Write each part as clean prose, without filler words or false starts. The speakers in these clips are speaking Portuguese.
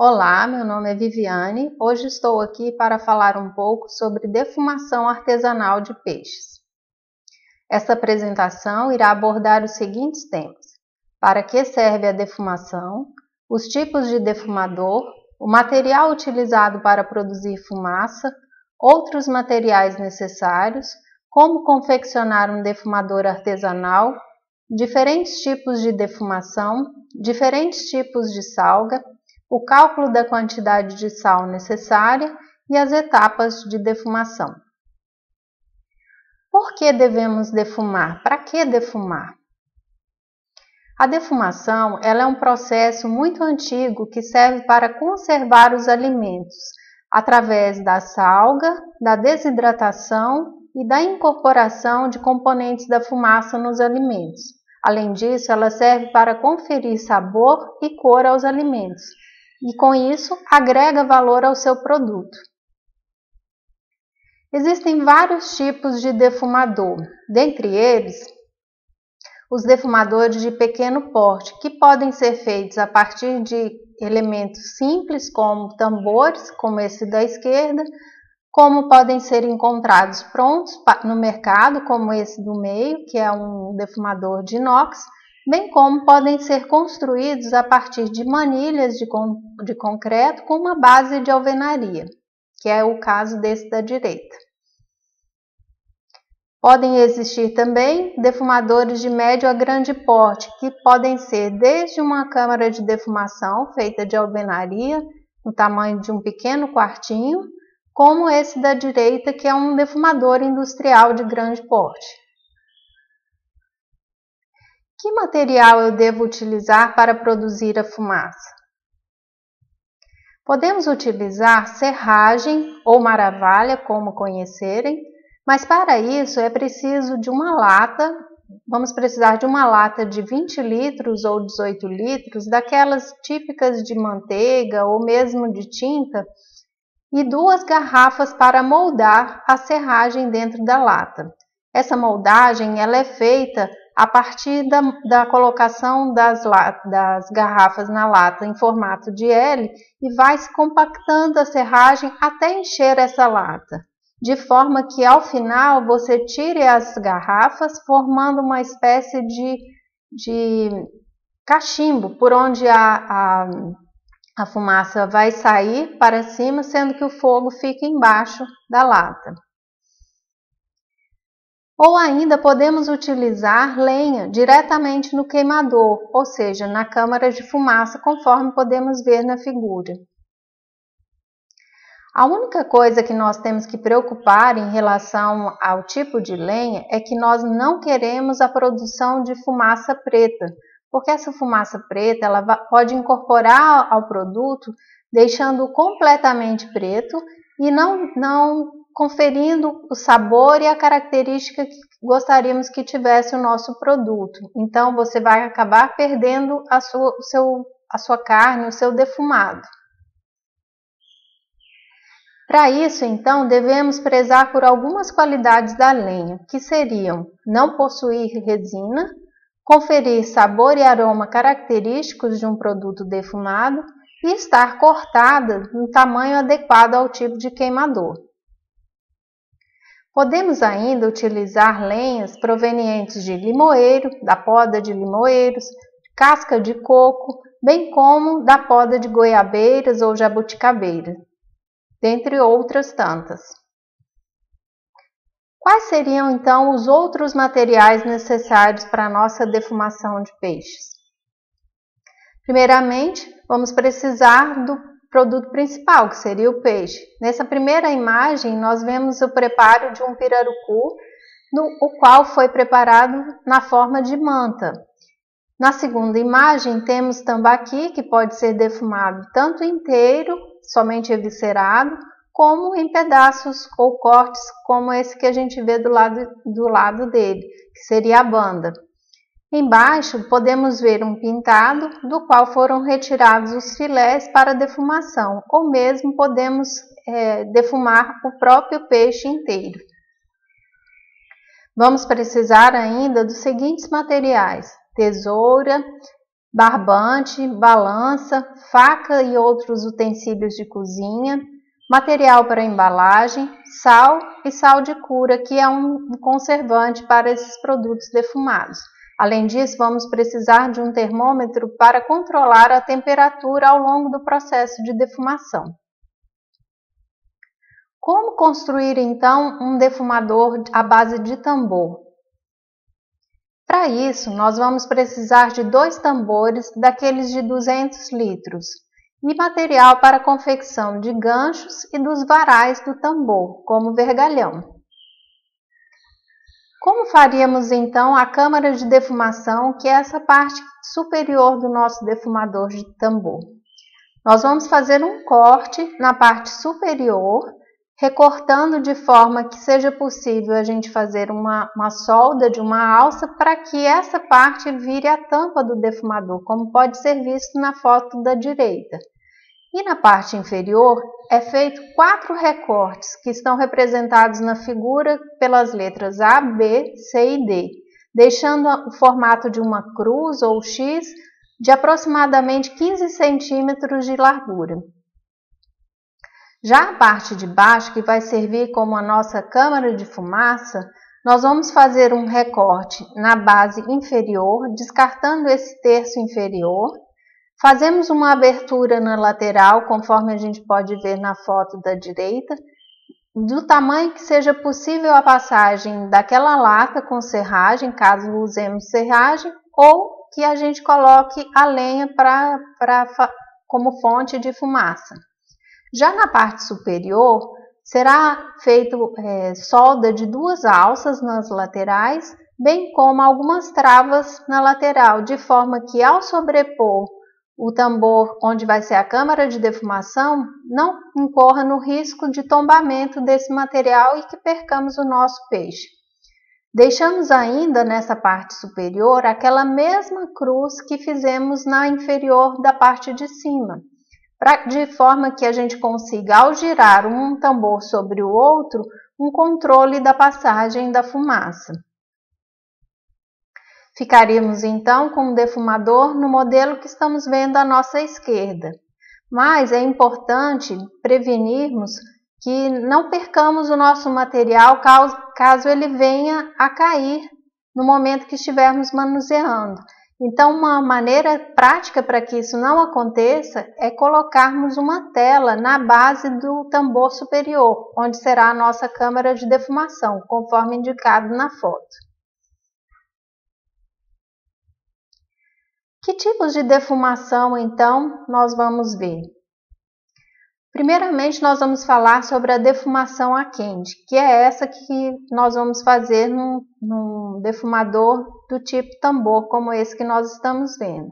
Olá, meu nome é Viviane. Hoje estou aqui para falar um pouco sobre defumação artesanal de peixes. Esta apresentação irá abordar os seguintes temas: para que serve a defumação, os tipos de defumador, o material utilizado para produzir fumaça, outros materiais necessários, como confeccionar um defumador artesanal, diferentes tipos de defumação, diferentes tipos de salga, o cálculo da quantidade de sal necessária e as etapas de defumação. Por que devemos defumar? Para que defumar? A defumação ela é um processo muito antigo que serve para conservar os alimentos através da salga, da desidratação e da incorporação de componentes da fumaça nos alimentos. Além disso, ela serve para conferir sabor e cor aos alimentos e, com isso, agrega valor ao seu produto. Existem vários tipos de defumador, dentre eles, os defumadores de pequeno porte, que podem ser feitos a partir de elementos simples, como tambores, como esse da esquerda, como podem ser encontrados prontos no mercado, como esse do meio, que é um defumador de inox, bem como podem ser construídos a partir de manilhas de concreto com uma base de alvenaria, que é o caso desse da direita. Podem existir também defumadores de médio a grande porte, que podem ser desde uma câmara de defumação feita de alvenaria, no tamanho de um pequeno quartinho, como esse da direita, que é um defumador industrial de grande porte. Que material eu devo utilizar para produzir a fumaça? Podemos utilizar serragem ou maravalha, como conhecerem, mas para isso é preciso de uma lata, vamos precisar de uma lata de 20 litros ou 18 litros, daquelas típicas de manteiga ou mesmo de tinta, e 2 garrafas para moldar a serragem dentro da lata. Essa moldagem ela é feita a partir da colocação das garrafas na lata em formato de L e vai se compactando a serragem até encher essa lata, de forma que ao final você tire as garrafas formando uma espécie de cachimbo por onde a fumaça vai sair para cima, sendo que o fogo fica embaixo da lata. Ou ainda podemos utilizar lenha diretamente no queimador, ou seja, na câmara de fumaça, conforme podemos ver na figura. A única coisa que nós temos que preocupar em relação ao tipo de lenha é que nós não queremos a produção de fumaça preta, porque essa fumaça preta ela pode incorporar ao produto, deixando-o completamente preto e não conferindo o sabor e a característica que gostaríamos que tivesse o nosso produto. Então, você vai acabar perdendo a sua carne, o seu defumado. Para isso, então, devemos prezar por algumas qualidades da lenha, que seriam não possuir resina, conferir sabor e aroma característicos de um produto defumado e estar cortada no tamanho adequado ao tipo de queimador. Podemos ainda utilizar lenhas provenientes de limoeiro, da poda de limoeiros, casca de coco, bem como da poda de goiabeiras ou jabuticabeiras, dentre outras tantas. Quais seriam então os outros materiais necessários para a nossa defumação de peixes? Primeiramente, vamos precisar do produto principal, que seria o peixe. Nessa primeira imagem, nós vemos o preparo de um pirarucu, o qual foi preparado na forma de manta. Na segunda imagem, temos tambaqui, que pode ser defumado tanto inteiro, somente eviscerado, como em pedaços ou cortes, como esse que a gente vê do lado dele, que seria a banda. Embaixo podemos ver um pintado, do qual foram retirados os filés para defumação, ou mesmo podemos defumar o próprio peixe inteiro. Vamos precisar ainda dos seguintes materiais: tesoura, barbante, balança, faca e outros utensílios de cozinha, material para embalagem, sal e sal de cura, que é um conservante para esses produtos defumados. Além disso, vamos precisar de um termômetro para controlar a temperatura ao longo do processo de defumação. Como construir então um defumador à base de tambor? Para isso, nós vamos precisar de 2 tambores daqueles de 200 litros e material para a confecção de ganchos e dos varais do tambor, como vergalhão. Como faríamos então a câmara de defumação, que é essa parte superior do nosso defumador de tambor? Nós vamos fazer um corte na parte superior, recortando de forma que seja possível a gente fazer uma solda de uma alça para que essa parte vire a tampa do defumador, como pode ser visto na foto da direita. E na parte inferior é feito 4 recortes que estão representados na figura pelas letras A, B, C e D, deixando o formato de uma cruz ou X de aproximadamente 15 centímetros de largura. Já a parte de baixo, que vai servir como a nossa câmara de fumaça, nós vamos fazer um recorte na base inferior, descartando esse terço inferior. Fazemos uma abertura na lateral, conforme a gente pode ver na foto da direita, do tamanho que seja possível a passagem daquela lata com serragem, caso usemos serragem, ou que a gente coloque a lenha como fonte de fumaça. Já na parte superior, será feito solda de 2 alças nas laterais, bem como algumas travas na lateral, de forma que ao sobrepor o tambor onde vai ser a câmara de defumação, não incorra no risco de tombamento desse material e que percamos o nosso peixe. Deixamos ainda nessa parte superior aquela mesma cruz que fizemos na inferior da parte de cima, de forma que a gente consiga, ao girar um tambor sobre o outro, um controle da passagem da fumaça. Ficaríamos então com o defumador no modelo que estamos vendo à nossa esquerda. Mas é importante prevenirmos que não percamos o nosso material caso ele venha a cair no momento que estivermos manuseando. Então, uma maneira prática para que isso não aconteça é colocarmos uma tela na base do tambor superior, onde será a nossa câmara de defumação, conforme indicado na foto. Que tipos de defumação, então, nós vamos ver? Primeiramente, nós vamos falar sobre a defumação a quente, que é essa que nós vamos fazer num defumador do tipo tambor, como esse que nós estamos vendo.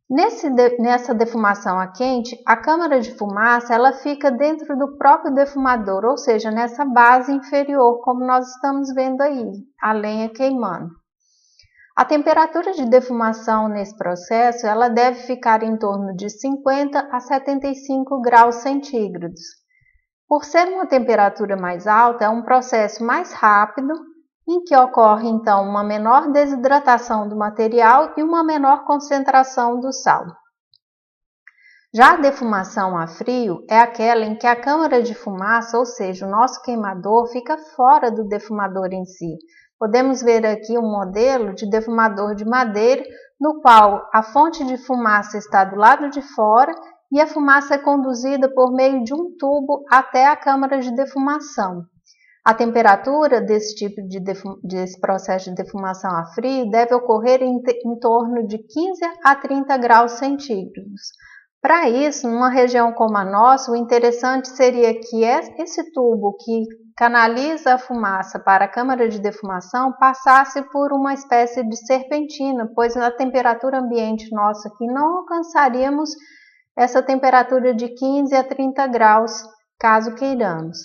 Nessa defumação a quente, a câmara de fumaça ela fica dentro do próprio defumador, ou seja, nessa base inferior, como nós estamos vendo aí, a lenha queimando. A temperatura de defumação nesse processo ela deve ficar em torno de 50 a 75 graus centígrados. Por ser uma temperatura mais alta, é um processo mais rápido, em que ocorre então uma menor desidratação do material e uma menor concentração do sal. Já a defumação a frio é aquela em que a câmara de fumaça, ou seja, o nosso queimador, fica fora do defumador em si. Podemos ver aqui um modelo de defumador de madeira, no qual a fonte de fumaça está do lado de fora e a fumaça é conduzida por meio de um tubo até a câmara de defumação. A temperatura desse tipo desse processo de defumação a frio deve ocorrer em torno de 15 a 30 graus centígrados. Para isso, numa região como a nossa, o interessante seria que esse tubo que canaliza a fumaça para a câmara de defumação passasse por uma espécie de serpentina, pois na temperatura ambiente nossa aqui não alcançaríamos essa temperatura de 15 a 30 graus, caso queiramos.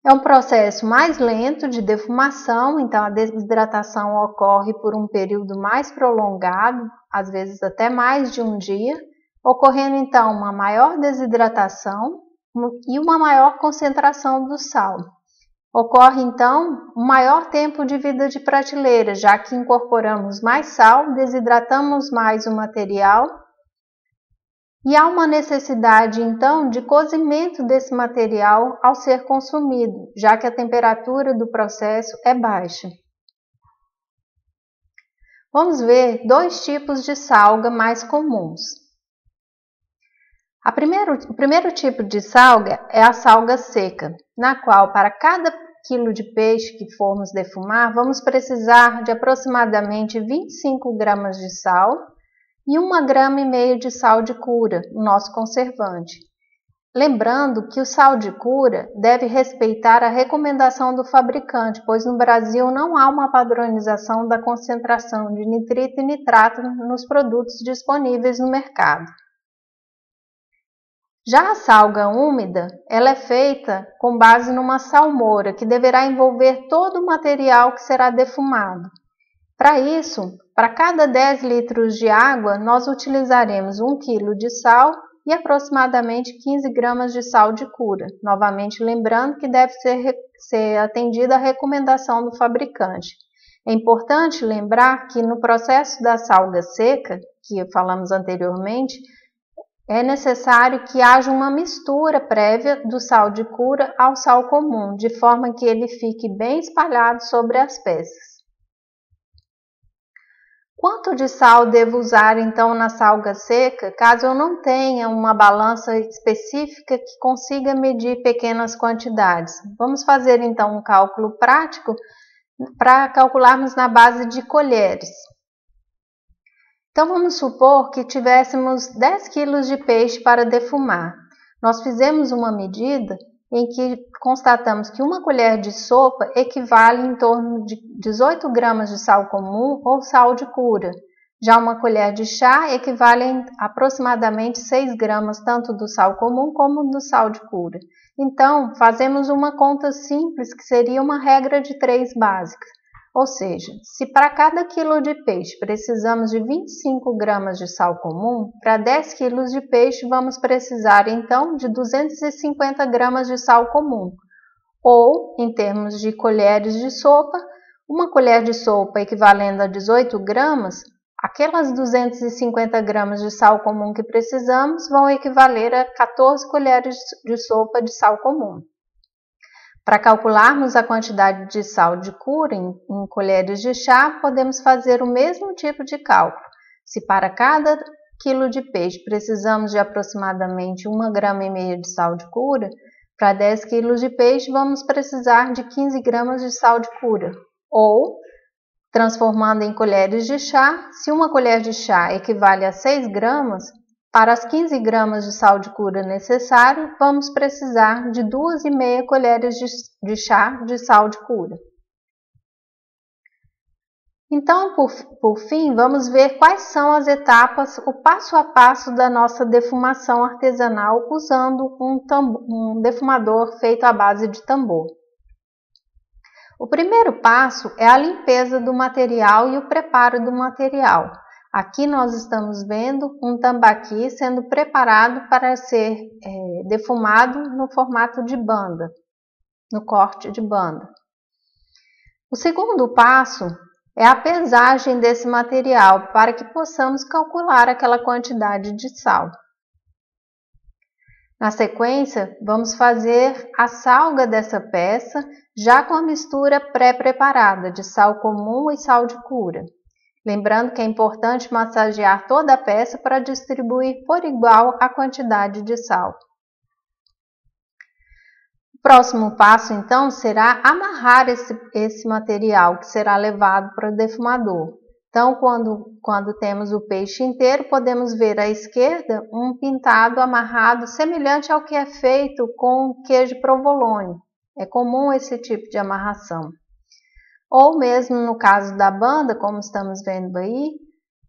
É um processo mais lento de defumação, então a desidratação ocorre por um período mais prolongado, às vezes até mais de um dia, ocorrendo então uma maior desidratação e uma maior concentração do sal. Ocorre, então, um maior tempo de vida de prateleira, já que incorporamos mais sal, desidratamos mais o material e há uma necessidade, então, de cozimento desse material ao ser consumido, já que a temperatura do processo é baixa. Vamos ver dois tipos de salga mais comuns. O primeiro tipo de salga é a salga seca, na qual, para cada quilo de peixe que formos defumar, vamos precisar de aproximadamente 25 gramas de sal e 1,5 grama de sal de cura, o nosso conservante. Lembrando que o sal de cura deve respeitar a recomendação do fabricante, pois no Brasil não há uma padronização da concentração de nitrito e nitrato nos produtos disponíveis no mercado. Já a salga úmida, ela é feita com base numa salmoura, que deverá envolver todo o material que será defumado. Para isso, para cada 10 litros de água, nós utilizaremos 1 kg de sal e aproximadamente 15 gramas de sal de cura. Novamente lembrando que deve ser atendida a recomendação do fabricante. É importante lembrar que no processo da salga seca, que falamos anteriormente, é necessário que haja uma mistura prévia do sal de cura ao sal comum, de forma que ele fique bem espalhado sobre as peças. Quanto de sal devo usar então na salga seca, caso eu não tenha uma balança específica que consiga medir pequenas quantidades? Vamos fazer então um cálculo prático para calcularmos na base de colheres. Então vamos supor que tivéssemos 10 kg de peixe para defumar. Nós fizemos uma medida em que constatamos que 1 colher de sopa equivale em torno de 18 gramas de sal comum ou sal de cura. Já 1 colher de chá equivale a aproximadamente 6 gramas tanto do sal comum como do sal de cura. Então, fazemos uma conta simples que seria uma regra de 3 básica. Ou seja, se para cada quilo de peixe precisamos de 25 gramas de sal comum, para 10 quilos de peixe vamos precisar então de 250 gramas de sal comum. Ou, em termos de colheres de sopa, 1 colher de sopa equivalendo a 18 gramas, aquelas 250 gramas de sal comum que precisamos vão equivaler a 14 colheres de sopa de sal comum. Para calcularmos a quantidade de sal de cura em colheres de chá, podemos fazer o mesmo tipo de cálculo. Se para cada quilo de peixe precisamos de aproximadamente 1,5 grama de sal de cura, para 10 quilos de peixe vamos precisar de 15 gramas de sal de cura. Ou, transformando em colheres de chá, se 1 colher de chá equivale a 6 gramas, para as 15 gramas de sal de cura necessário, vamos precisar de 2,5 colheres de chá de sal de cura. Então, por fim, vamos ver quais são as etapas, o passo a passo da nossa defumação artesanal usando um defumador feito à base de tambor. O primeiro passo é a limpeza do material e o preparo do material. Aqui nós estamos vendo um tambaqui sendo preparado para ser defumado no formato de banda, no corte de banda. O segundo passo é a pesagem desse material para que possamos calcular aquela quantidade de sal. Na sequência, vamos fazer a salga dessa peça já com a mistura pré-preparada de sal comum e sal de cura. Lembrando que é importante massagear toda a peça para distribuir por igual a quantidade de sal. O próximo passo, então, será amarrar esse material que será levado para o defumador. Então, quando temos o peixe inteiro, podemos ver à esquerda um pintado amarrado semelhante ao que é feito com queijo provolone. É comum esse tipo de amarração. Ou mesmo no caso da banda, como estamos vendo aí,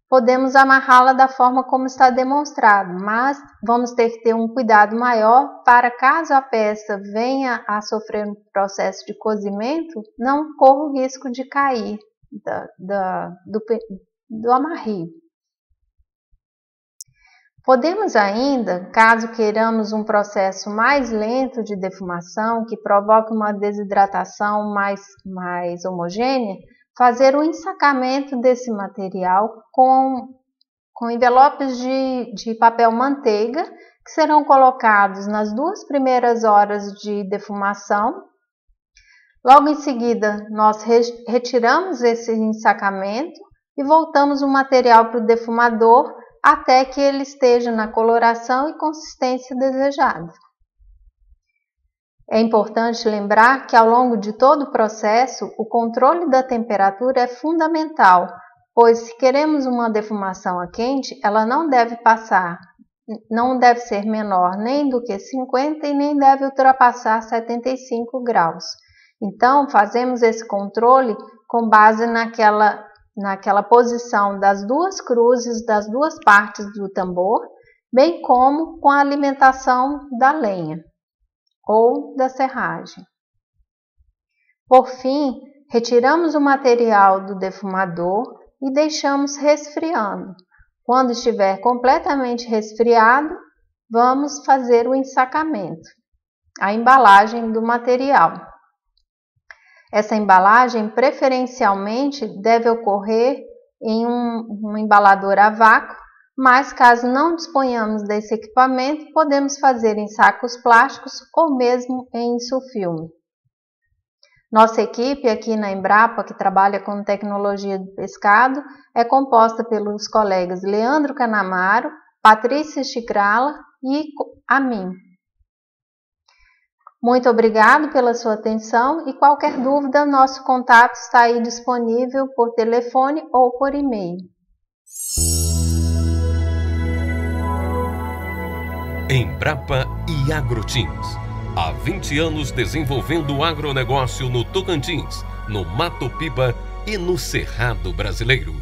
podemos amarrá-la da forma como está demonstrado, mas vamos ter que ter um cuidado maior para caso a peça venha a sofrer um processo de cozimento, não corra o risco de cair do amarrio. Podemos ainda, caso queiramos um processo mais lento de defumação, que provoque uma desidratação mais homogênea, fazer o ensacamento desse material com envelopes de papel manteiga, que serão colocados nas 2 primeiras horas de defumação. Logo em seguida, nós retiramos esse ensacamento e voltamos o material para o defumador até que ele esteja na coloração e consistência desejada. É importante lembrar que ao longo de todo o processo, o controle da temperatura é fundamental, pois se queremos uma defumação a quente, ela não deve ser menor nem do que 50 e nem deve ultrapassar 75 graus. Então, fazemos esse controle com base naquela posição das 2 cruzes das 2 partes do tambor, bem como com a alimentação da lenha ou da serragem. Por fim, retiramos o material do defumador e deixamos resfriando. Quando estiver completamente resfriado, vamos fazer o ensacamento, a embalagem do material. Essa embalagem preferencialmente deve ocorrer em um embalador a vácuo, mas caso não disponhamos desse equipamento, podemos fazer em sacos plásticos ou mesmo em insufilme. Nossa equipe aqui na Embrapa, que trabalha com tecnologia do pescado, é composta pelos colegas Leandro Canamaro, Patrícia Chicrala e a mim. Muito obrigado pela sua atenção e qualquer dúvida, nosso contato está aí disponível por telefone ou por e-mail. Embrapa e Agrotins. Há 20 anos desenvolvendo o agronegócio no Tocantins, no Mato Piba e no Cerrado Brasileiro.